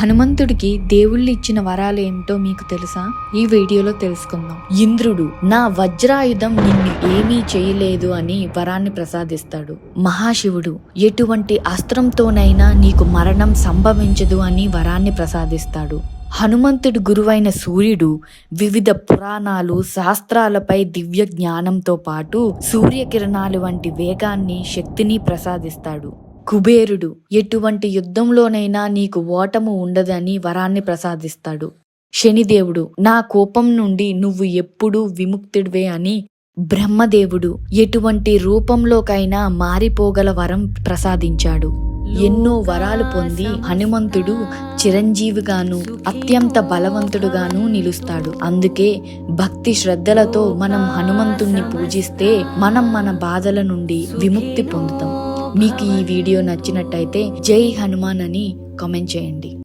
హనుమంతుడికి దేవుళ్ళు ఇచ్చిన వరాలు ఏమిటో మీకు తెలుసా? ఈ వీడియోలో తెలుసుకుందాం. ఇంద్రుడు నా వజ్రాయుధం నిన్ను ఏమీ చేయలేదు అని వరాన్ని ప్రసాదిస్తాడు. మహాశివుడు ఎటువంటి అస్త్రంతోనైనా నీకు మరణం సంభవించదు అని వరాన్ని ప్రసాదిస్తాడు. హనుమంతుడి గురువైన సూర్యుడు వివిధ పురాణాలు శాస్త్రాలపై దివ్య జ్ఞానంతో పాటు సూర్యకిరణాలు వంటి వేగాన్ని శక్తిని ప్రసాదిస్తాడు. కుబేరుడు ఎటువంటి యుద్ధంలోనైనా నీకు ఓటము ఉండదని వరాన్ని ప్రసాదిస్తాడు. శనిదేవుడు నా కోపం నుండి నువ్వు ఎప్పుడూ విముక్తుడివే అని, బ్రహ్మదేవుడు ఎటువంటి రూపంలోకైనా మారిపోగల వరం ప్రసాదించాడు. ఎన్నో వరాలు పొంది హనుమంతుడు చిరంజీవిగాను అత్యంత బలవంతుడుగాను నిలుస్తాడు. అందుకే భక్తి శ్రద్ధలతో మనం హనుమంతుణ్ణి పూజిస్తే మనం మన బాధల నుండి విముక్తి పొందుతాం. మీకు ఈ వీడియో నచ్చినట్టయితే జై హనుమాన్ అని కామెంట్ చేయండి.